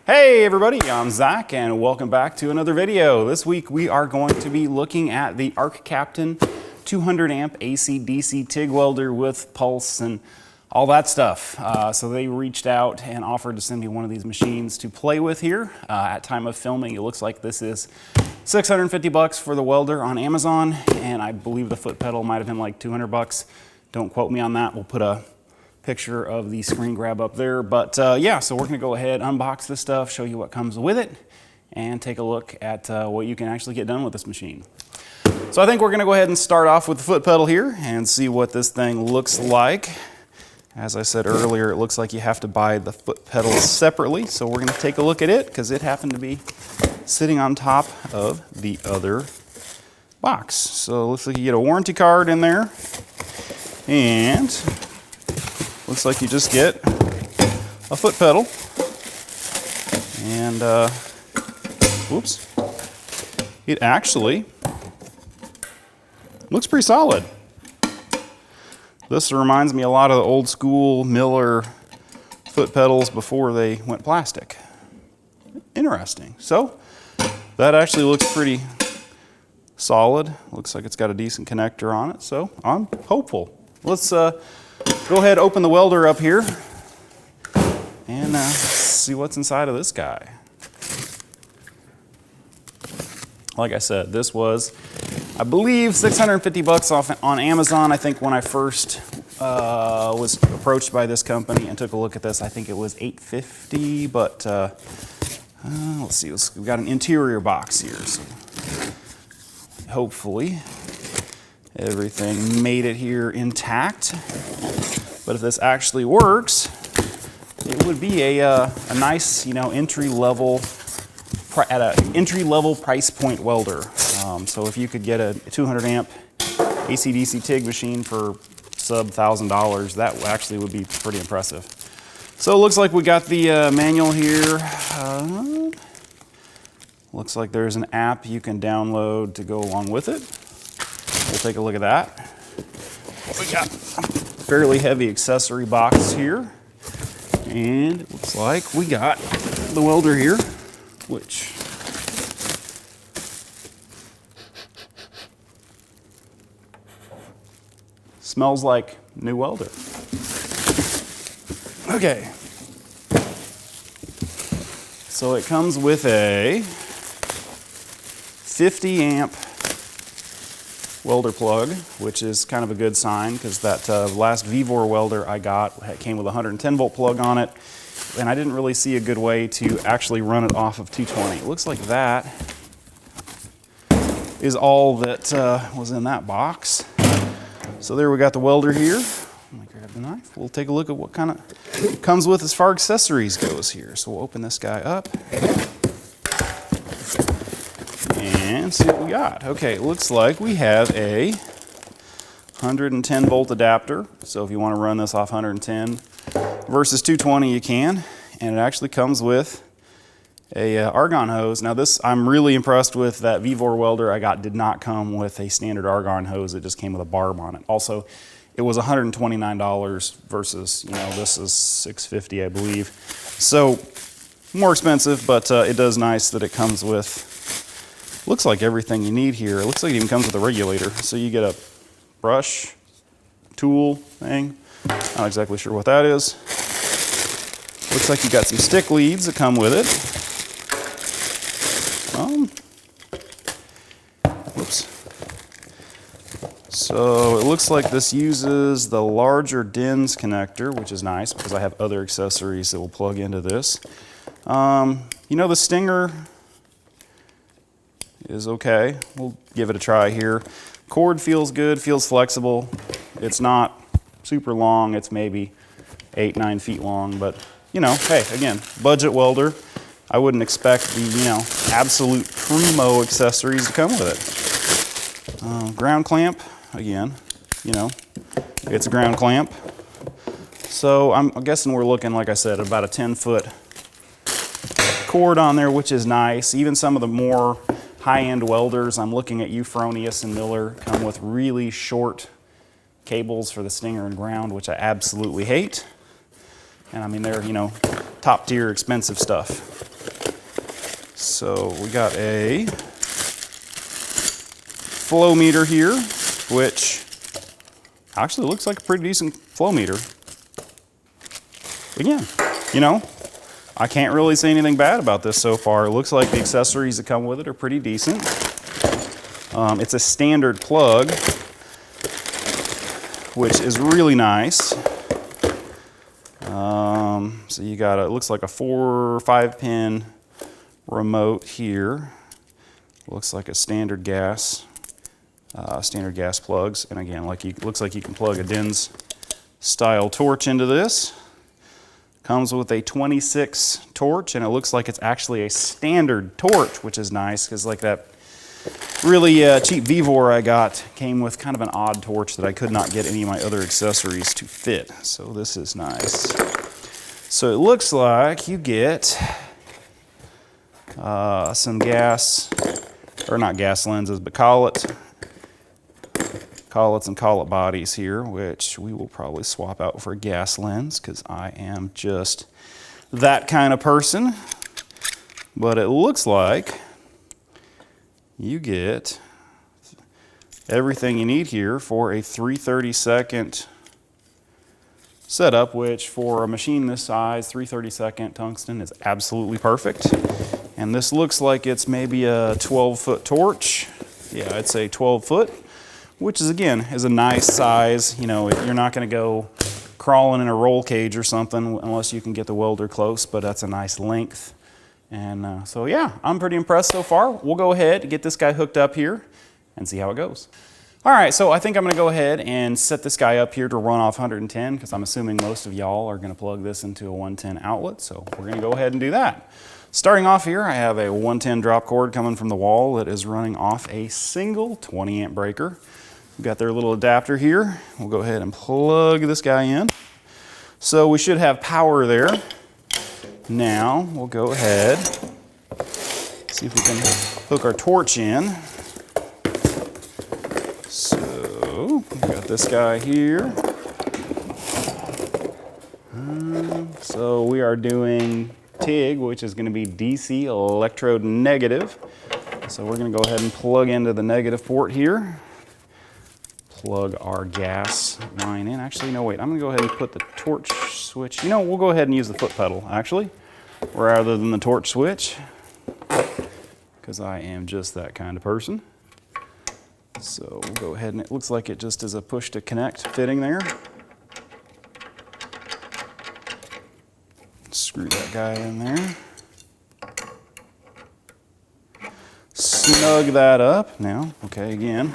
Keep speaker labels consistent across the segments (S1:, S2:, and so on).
S1: Hey everybody, I'm Zach and welcome back to another video. This week we are going to be looking at the Arccaptain 200 amp AC/DC TIG welder with pulse and all that stuff. So they reached out and offered to send me one of these machines to play with here. At time of filming, it looks like this is $650 for the welder on Amazon, and I believe the foot pedal might have been like $200. Don't quote me on that. We'll put a picture of the screen grab up there, but yeah, so we're gonna go ahead, unbox this stuff, show you what comes with it, and take a look at what you can actually get done with this machine. So I think we're gonna go ahead and start off with the foot pedal here and see what this thing looks like. As I said earlier, it looks like you have to buy the foot pedals separately, so we're gonna take a look at it because it happened to be sitting on top of the other box. So it looks like you get a warranty card in there, and looks like you just get a foot pedal, and whoops, it actually looks pretty solid. This reminds me a lot of the old school Miller foot pedals before they went plastic. Interesting. So that actually looks pretty solid. Looks like it's got a decent connector on it, so I'm hopeful. Let's go ahead, open the welder up here, and see what's inside of this guy. Like I said, this was, I believe, $650 off on Amazon. I think when I first was approached by this company and took a look at this, I think it was $850, but let's see, we've got an interior box here, so hopefully everything made it here intact. But if this actually works, it would be a nice, entry-level price point welder. So if you could get a 200 amp AC/DC TIG machine for sub $1,000, that actually would be pretty impressive. So it looks like we got the manual here. Looks like there's an app you can download to go along with it. We'll take a look at that. We got a fairly heavy accessory box here, and it looks like we got the welder here, which smells like new welder. Okay, so it comes with a 50 amp welder plug, which is kind of a good sign because that last Vevor welder I got came with a 110 volt plug on it, and I didn't really see a good way to actually run it off of 220. It looks like that is all that was in that box. So there we got the welder here. Let me grab the knife. We'll take a look at what kind of comes with as far as accessories goes here. So we'll open this guy up and see what we got. Okay, it looks like we have a 110 volt adapter. So if you want to run this off 110 versus 220, you can. And it actually comes with a argon hose. Now this, I'm really impressed with. That Vevor welder I got did not come with a standard argon hose. It just came with a barb on it. Also, it was $129 versus, this is $650, I believe. So more expensive, but it does nice that it comes with, looks like everything you need here. It looks like it even comes with a regulator. So you get a brush, tool thing. Not exactly sure what that is. Looks like you got some stick leads that come with it. Whoops. So it looks like this uses the larger DINS connector, which is nice because I have other accessories that will plug into this. The Stinger is okay. We'll give it a try here. Cord feels good, feels flexible. It's not super long. It's maybe 8-9 feet long, but hey, again, budget welder. I wouldn't expect the, absolute primo accessories to come with it. Ground clamp, again, it's a ground clamp. So I'm guessing we're looking, like I said, about a 10-foot cord on there, which is nice. Even some of the more high-end welders, I'm looking at Euphroneous and Miller, come with really short cables for the Stinger and ground, which I absolutely hate. And I mean, they're, top tier expensive stuff. So we got a flow meter here, which actually looks like a pretty decent flow meter. Again, you know, I can't really say anything bad about this so far. It looks like the accessories that come with it are pretty decent. It's a standard plug, which is really nice. So you got it looks like a 4 or 5 pin remote here. Looks like a standard gas plugs. And again, looks like you can plug a DINS style torch into this. Comes with a 26 torch, and it looks like it's actually a standard torch, which is nice because like that really cheap Vevor I got came with kind of an odd torch that I could not get any of my other accessories to fit. So this is nice. So it looks like you get some gas, or not gas lenses, but collets and collet bodies here, which we will probably swap out for a gas lens because I am just that kind of person. But it looks like you get everything you need here for a 3/32 setup, which for a machine this size, 3/32 tungsten is absolutely perfect. And this looks like it's maybe a 12-foot torch. Yeah, I'd say 12 foot, which is again, is a nice size. You know, you're not gonna go crawling in a roll cage or something unless you can get the welder close, but that's a nice length. And so yeah, I'm pretty impressed so far. We'll go ahead and get this guy hooked up here and see how it goes. All right, so I think I'm gonna go ahead and set this guy up here to run off 110 because I'm assuming most of y'all are gonna plug this into a 110 outlet. So we're gonna go ahead and do that. Starting off here, I have a 110 drop cord coming from the wall that is running off a single 20 amp breaker. We've got their little adapter here. We'll go ahead and plug this guy in. So we should have power there. Now we'll go ahead, see if we can hook our torch in. So we've got this guy here. So we are doing TIG, which is going to be DC electrode negative. So we're going to go ahead and plug into the negative port here. Plug our gas line in. Actually, no, wait, I'm going to go ahead and put the torch switch. You know, we'll go ahead and use the foot pedal, actually, rather than the torch switch, because I am just that kind of person. So we'll go ahead and it looks like it just is a push to connect fitting there. Screw that guy in there. Snug that up. Now, okay, again,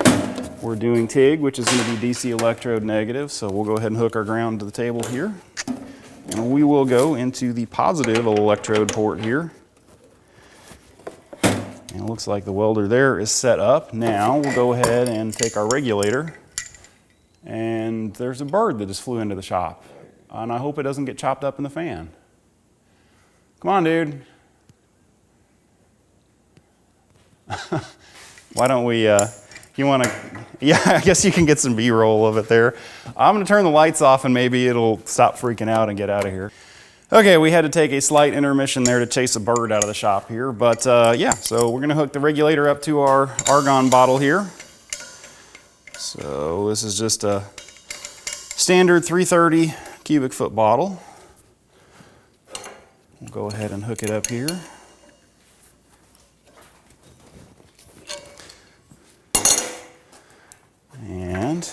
S1: we're doing TIG, which is going to be DC electrode negative, so we'll go ahead and hook our ground to the table here. And we will go into the positive electrode port here. And it looks like the welder there is set up. Now we'll go ahead and take our regulator, and there's a bird that just flew into the shop. And I hope it doesn't get chopped up in the fan. Come on, dude. Why don't we, you want to, yeah, I guess you can get some B-roll of it there. I'm going to turn the lights off and maybe it'll stop freaking out and get out of here. Okay, we had to take a slight intermission there to chase a bird out of the shop here. But yeah, so we're going to hook the regulator up to our argon bottle here. So this is just a standard 330 cubic foot bottle. We'll go ahead and hook it up here. And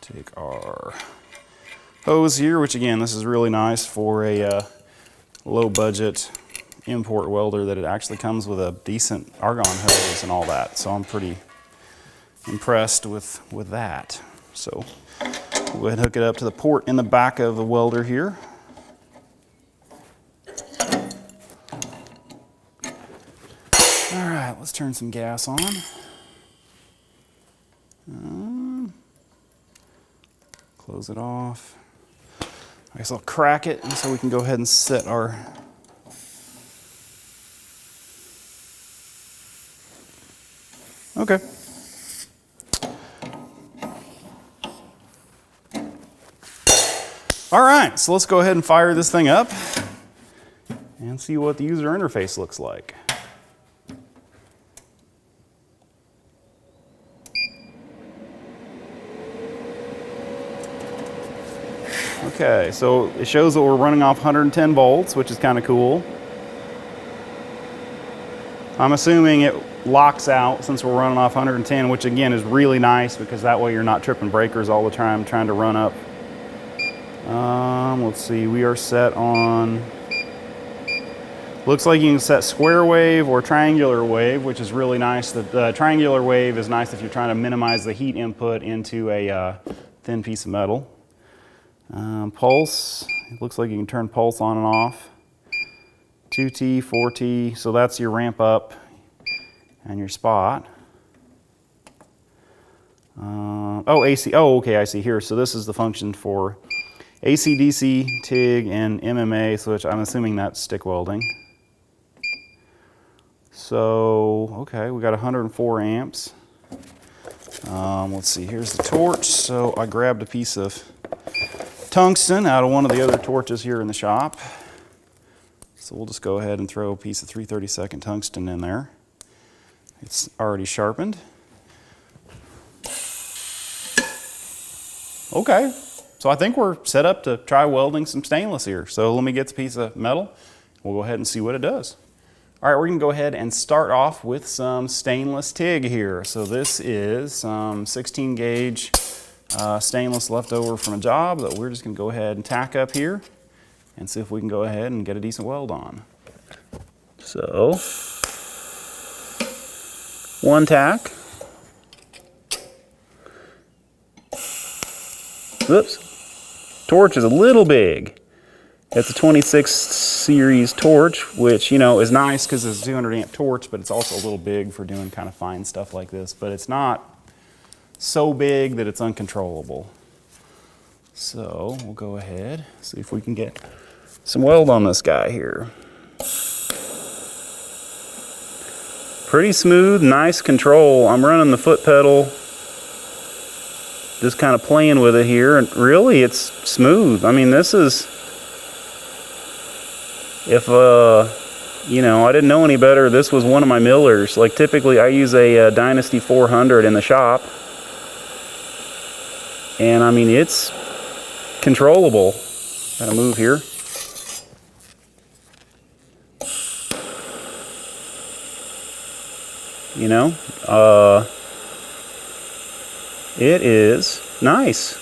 S1: take our hose here, which again, this is really nice for a low budget import welder, that it actually comes with a decent argon hose and all that. So I'm pretty impressed with that. So we'll go ahead and hook it up to the port in the back of the welder here. All right, let's turn some gas on. Close it off. I guess I'll crack it so we can go ahead and set our okay. All right, so let's go ahead and fire this thing up. and see what the user interface looks like. Okay, so it shows that we're running off 110 volts, which is kind of cool. I'm assuming it locks out since we're running off 110, which again is really nice because that way you're not tripping breakers all the time trying to run up. Let's see, we are set on, looks like you can set square wave or triangular wave, which is really nice. The triangular wave is nice if you're trying to minimize the heat input into a thin piece of metal. Pulse, it looks like you can turn pulse on and off. 2T, 4T, so that's your ramp up and your spot. Oh, AC, oh, okay, I see here. So this is the function for AC, DC, TIG, and MMA, so which I'm assuming that's stick welding. So, okay, we got 104 amps. Let's see, here's the torch. So I grabbed a piece of tungsten out of one of the other torches here in the shop. So we'll just go ahead and throw a piece of 3/32 tungsten in there. It's already sharpened. Okay, so I think we're set up to try welding some stainless here. So let me get the piece of metal. We'll go ahead and see what it does. All right, we're gonna go ahead and start off with some stainless TIG here. So this is some 16 gauge stainless left over from a job that we're just gonna go ahead and tack up here and see if we can go ahead and get a decent weld on. So, one tack. Oops, torch is a little big. It's a 26 series torch, which, you know, is nice because it's a 200 amp torch, but it's also a little big for doing kind of fine stuff like this. But it's not so big that it's uncontrollable. So we'll go ahead, see if we can get some weld on this guy here. Pretty smooth, nice control. I'm running the foot pedal, just kind of playing with it here, and really it's smooth. I mean, this is, if you know, I didn't know any better, this was one of my millers. Like typically I use a Dynasty 400 in the shop, and I mean, it's controllable. Gotta move here. You know, it is nice.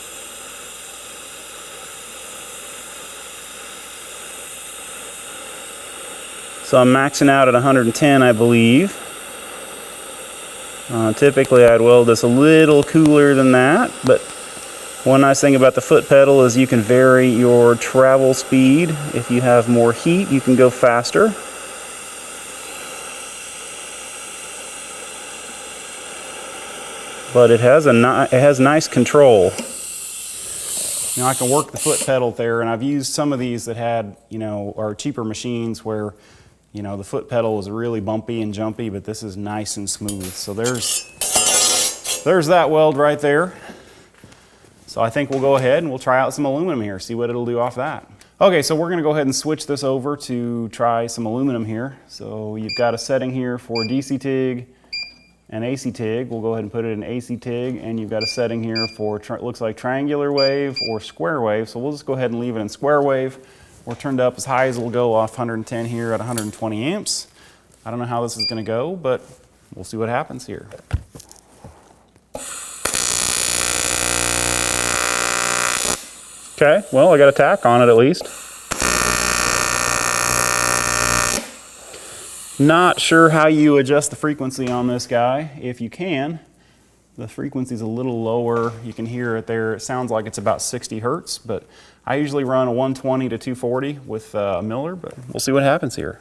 S1: So I'm maxing out at 110, I believe. Typically I'd weld this a little cooler than that, but one nice thing about the foot pedal is you can vary your travel speed. If you have more heat, you can go faster. But it has nice control. You know, I can work the foot pedal there, and I've used some of these that had, you know, are cheaper machines where, you know, the foot pedal was really bumpy and jumpy, but this is nice and smooth. So there's that weld right there. So I think we'll go ahead and we'll try out some aluminum here, see what it'll do off that. Okay, so we're gonna go ahead and switch this over to try some aluminum here. So you've got a setting here for DC TIG and AC TIG. We'll go ahead and put it in AC TIG, and you've got a setting here for, looks like triangular wave or square wave. So we'll just go ahead and leave it in square wave. We're turned up as high as it'll go off 110 here at 120 amps. I don't know how this is gonna go, but we'll see what happens here. Okay, well, I got a tack on it at least. Not sure how you adjust the frequency on this guy. If you can, the frequency's a little lower. You can hear it there. It sounds like it's about 60 hertz, but I usually run a 120 to 240 with a Miller, but we'll see what happens here.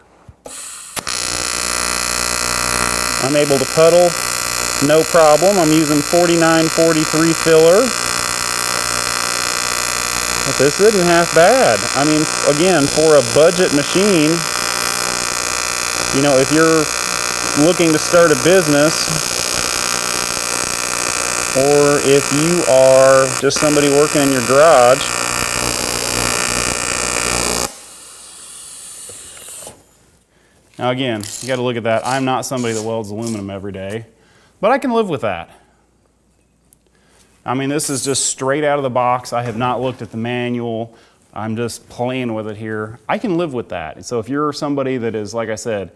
S1: I'm able to puddle, no problem. I'm using 4943 filler. But this isn't half bad. I mean, again, for a budget machine, you know, if you're looking to start a business, or if you are just somebody working in your garage, Now again, you got to look at that. I'm not somebody that welds aluminum every day, but I can live with that. I mean, this is just straight out of the box. I have not looked at the manual. I'm just playing with it here. I can live with that. And so if you're somebody that is, like I said,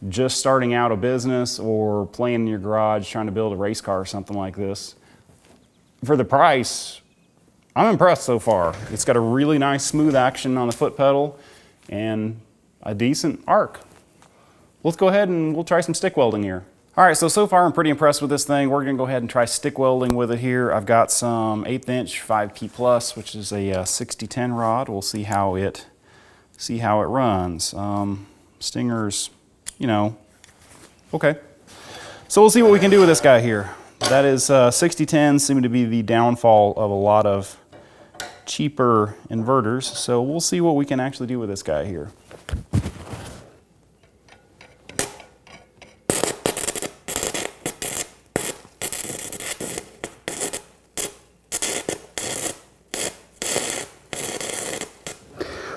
S1: just starting out a business or playing in your garage trying to build a race car or something like this, for the price, I'm impressed so far. It's got a really nice smooth action on the foot pedal and a decent arc. Let's go ahead and we'll try some stick welding here. All right, so far I'm pretty impressed with this thing. We're gonna go ahead and try stick welding with it here. I've got some 1/8 inch 5P plus, which is a 6010 rod. We'll see how it runs. Stinger's, you know, okay. So we'll see what we can do with this guy here. That is 6010s seem to be the downfall of a lot of cheaper inverters. So we'll see what we can actually do with this guy here.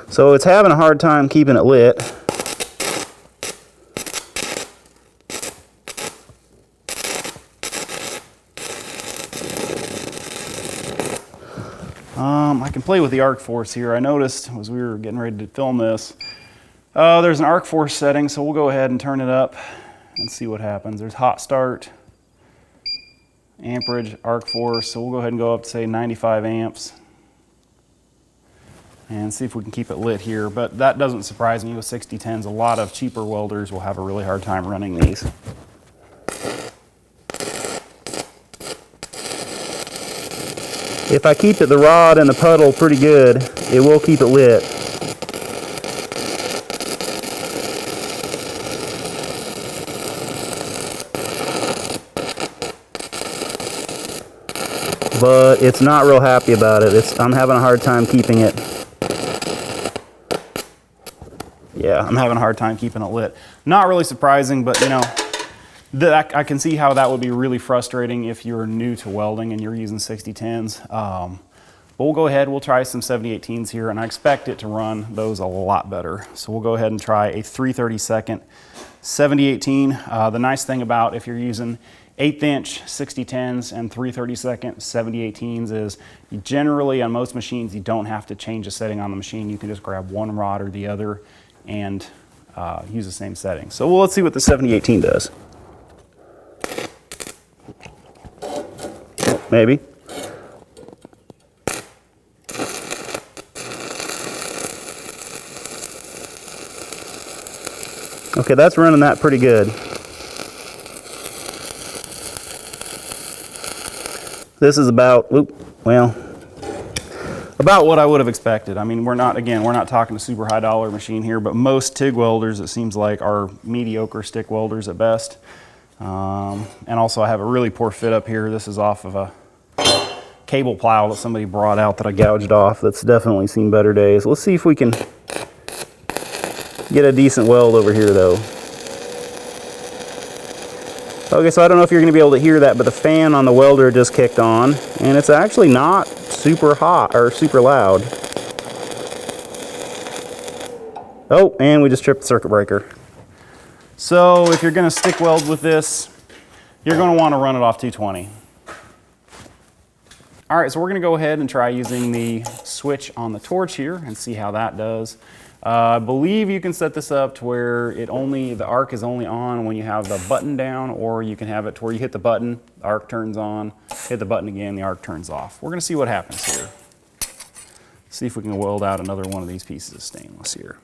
S1: So it's having a hard time keeping it lit. I can play with the arc force here. I noticed as we were getting ready to film this, there's an arc force setting, so we'll go ahead and turn it up and see what happens. There's hot start, amperage, arc force, so we'll go ahead and go up to say 95 amps. And see if we can keep it lit here, but that doesn't surprise me with 6010s. A lot of cheaper welders will have a really hard time running these. If I keep the rod and the puddle pretty good, it will keep it lit. But it's not real happy about it. I'm having a hard time keeping it. Yeah, I'm having a hard time keeping it lit. Not really surprising, but you know, I can see how that would be really frustrating if you're new to welding and you're using 6010s. But we'll go ahead, we'll try some 7018s here, and I expect it to run those a lot better. So we'll go ahead and try a 3/32 7018. The nice thing about if you're using 1/8 inch 6010s and 3/32 7018s is you generally on most machines you don't have to change the setting on the machine. You can just grab one rod or the other and use the same setting. So let's see what the 7018 does. Maybe. Okay, that's running that pretty good. This is about, about what I would have expected. I mean, we're not talking a super high dollar machine here, but most TIG welders, it seems like, are mediocre stick welders at best. And also I have a really poor fit up here. This is off of a cable plow that somebody brought out that I gouged off. That's definitely seen better days. Let's see if we can get a decent weld over here though. Okay, so I don't know if you're going to be able to hear that, but the fan on the welder just kicked on, and it's actually not super hot or super loud. Oh, and we just tripped the circuit breaker. So if you're going to stick weld with this, you're going to want to run it off 220. All right, so we're going to go ahead and try using the switch on the torch here and see how that does. I believe you can set this up to where the arc is only on when you have the button down, or you can have it to where you hit the button, the arc turns on, hit the button again, the arc turns off. We're going to see what happens here. See if we can weld out another one of these pieces of stainless here.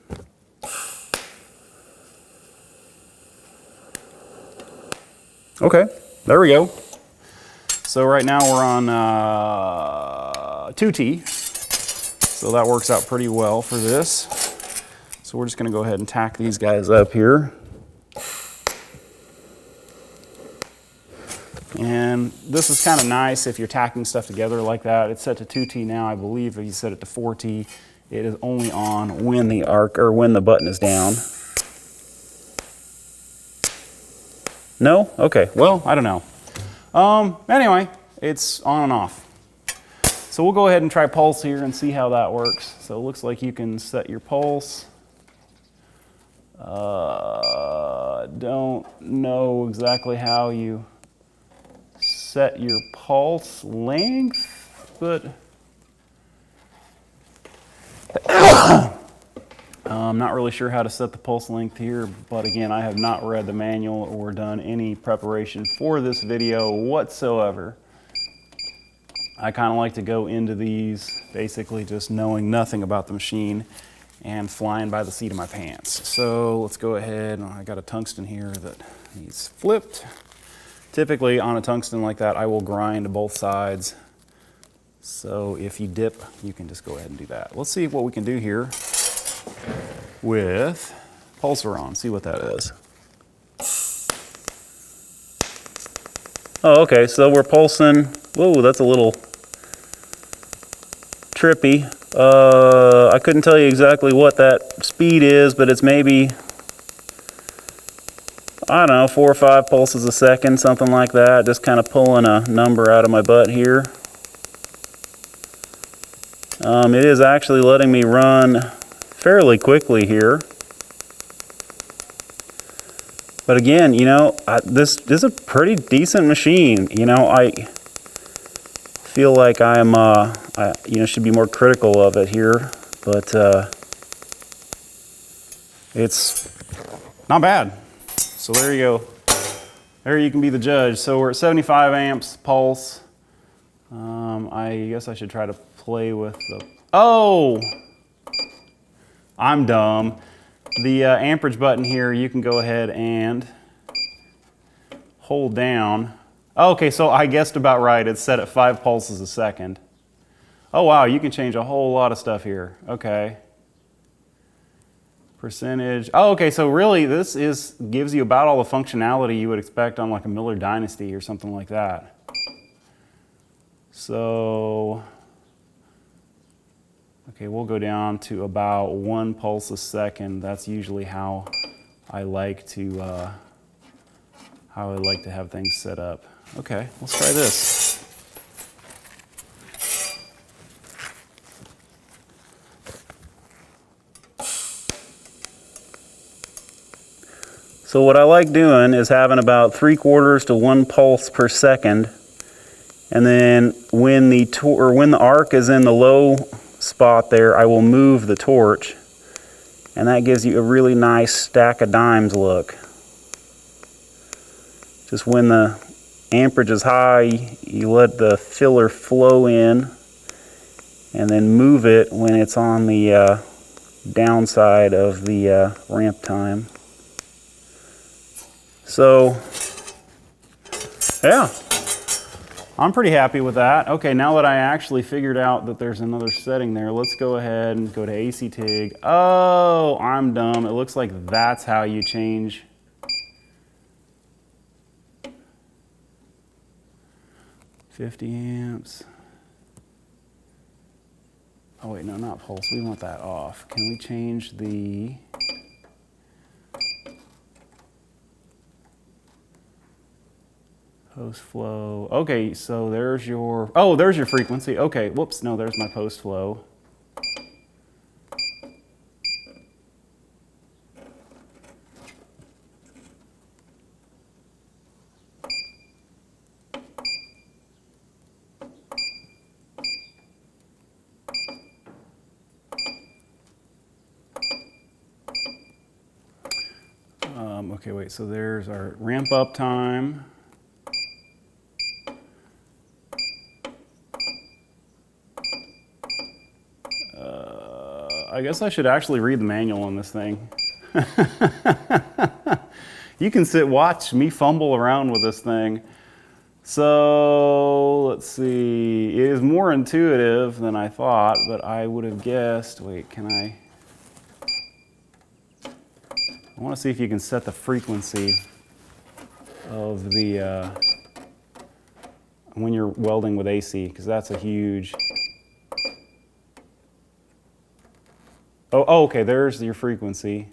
S1: Okay, there we go. So right now we're on 2T, so that works out pretty well for this. So we're just going to go ahead and tack these guys up here. And this is kind of nice if you're tacking stuff together like that. It's set to 2T now. I believe if you set it to 4T, it is only on when the arc or when the button is down. No? Okay, well, I don't know. Anyway, it's on and off. So we'll go ahead and try pulse here and see how that works. So it looks like you can set your pulse. don't know exactly how you set your pulse length, but I'm not really sure how to set the pulse length here, but again, I have not read the manual or done any preparation for this video whatsoever. I kind of like to go into these basically just knowing nothing about the machine and flying by the seat of my pants. So let's go ahead. I got a tungsten here that needs flipped. Typically on a tungsten like that, I will grind both sides. So if you dip, you can just go ahead and do that. Let's see what we can do here with pulsar on, see what that is. Oh, okay, so we're pulsing. Whoa, that's a little trippy. I couldn't tell you exactly what that speed is, but it's maybe, I don't know, 4 or 5 pulses a second, something like that. Just kind of pulling a number out of my butt here. It is actually letting me run fairly quickly here. But again, you know, this is a pretty decent machine. You know, I feel like I'm, should be more critical of it here, but it's not bad. So there you go. There you can be the judge. So we're at 75 amps pulse. I guess I should try to play with the, oh, I'm dumb. The amperage button here, you can go ahead and hold down. Okay, so I guessed about right. It's set at 5 pulses a second. Oh wow, you can change a whole lot of stuff here. Okay. Percentage. Oh, okay, so really this gives you about all the functionality you would expect on like a Miller Dynasty or something like that. So, okay, we'll go down to about 1 pulse a second. That's usually how I like to have things set up. Okay, let's try this. So what I like doing is having about 3/4 to 1 pulse per second, and then when the arc is in the low spot there, I will move the torch, and that gives you a really nice stack of dimes look. Just when the amperage is high, you let the filler flow in, and then move it when it's on the downside of the ramp time. So, yeah, I'm pretty happy with that. Okay, now that I actually figured out that there's another setting there, let's go ahead and go to AC TIG. Oh, I'm dumb. It looks like that's how you change. $50 amps. Oh wait, no, not pulse. We want that off. Can we change the... post flow. Okay, so there's your, oh, there's your frequency. Okay, whoops, no, there's my post flow. Okay, wait, so there's our ramp up time. I guess I should actually read the manual on this thing. You can watch me fumble around with this thing. So let's see, it is more intuitive than I thought, but I would have guessed, wait, I want to see if you can set the frequency of the, when you're welding with AC, because that's a huge, oh, okay, there's your frequency.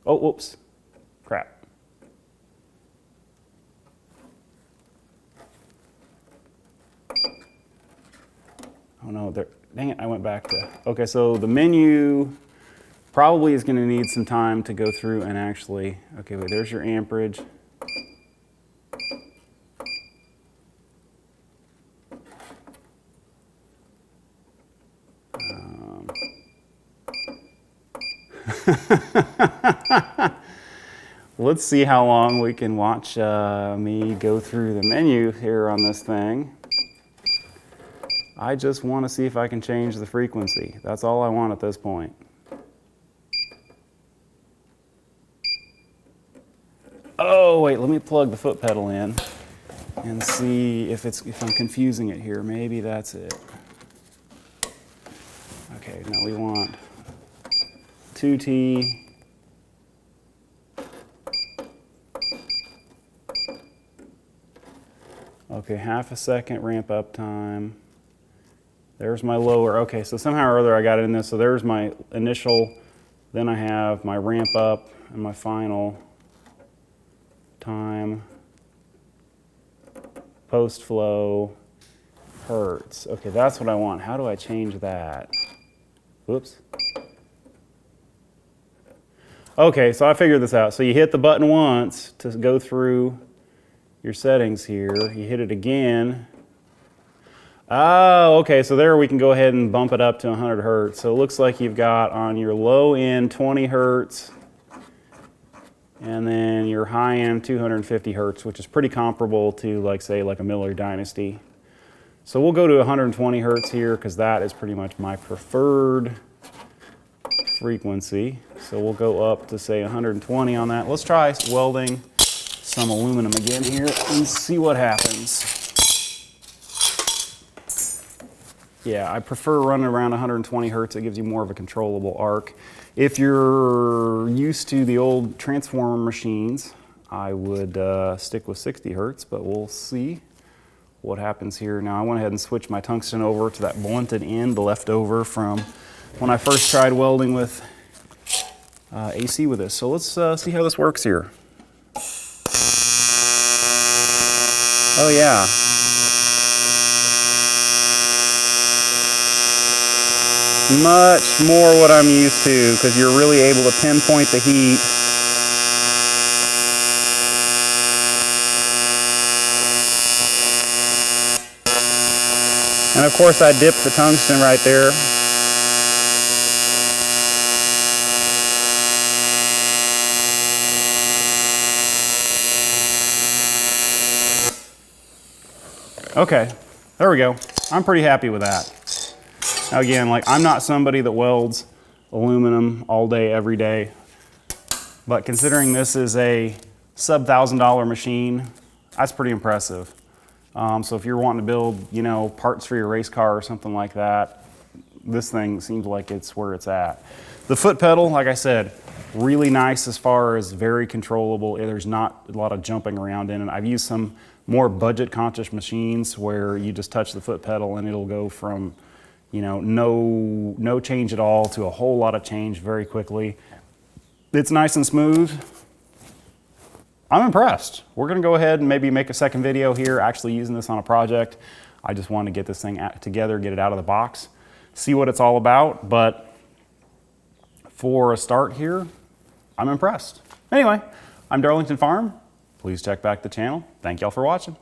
S1: Oh, whoops, crap. Oh no, dang it, I went back to, okay, so the menu Probably is going to need some time to go through and actually, okay, wait, there's your amperage. Let's see how long we can watch me go through the menu here on this thing. I just want to see if I can change the frequency. That's all I want at this point. Oh, wait, let me plug the foot pedal in and see if I'm confusing it here. Maybe that's it. Okay, now we want 2T. Okay, half a second ramp up time. There's my lower. Okay, so somehow or other I got it in this. So there's my initial, then I have my ramp up and my final time, post flow, hertz. Okay, that's what I want. How do I change that? Whoops. Okay, so I figured this out. So you hit the button once to go through your settings here. You hit it again. Oh, okay, so there we can go ahead and bump it up to 100 hertz. So it looks like you've got on your low end 20 hertz and then your high end 250 hertz, which is pretty comparable to, like, say, like a Miller Dynasty. So we'll go to 120 hertz here because that is pretty much my preferred frequency. So we'll go up to, say, 120 on that. Let's try welding some aluminum again here and see what happens. Yeah, I prefer running around 120 hertz. It gives you more of a controllable arc. If you're used to the old transformer machines, I would stick with 60 hertz, but we'll see what happens here. Now I went ahead and switched my tungsten over to that blunted end, the leftover from when I first tried welding with AC with this. So let's see how this works here. Oh yeah. Much more what I'm used to, because you're really able to pinpoint the heat. And of course I dipped the tungsten right there. Okay, there we go. I'm pretty happy with that. Now again, like, I'm not somebody that welds aluminum all day, every day, but considering this is a sub-$1,000 machine, that's pretty impressive. So if you're wanting to build, you know, parts for your race car or something like that, this thing seems like it's where it's at. The foot pedal, like I said, really nice as far as very controllable. There's not a lot of jumping around in it. I've used some more budget-conscious machines where you just touch the foot pedal and it'll go from, you know, no change at all to a whole lot of change very quickly. It's nice and smooth. I'm impressed. We're gonna go ahead and maybe make a second video here actually using this on a project. I just want to get this thing together, get it out of the box, see what it's all about. But for a start here, I'm impressed. Anyway, I'm Darlington Farm. Please check back the channel. Thank y'all for watching.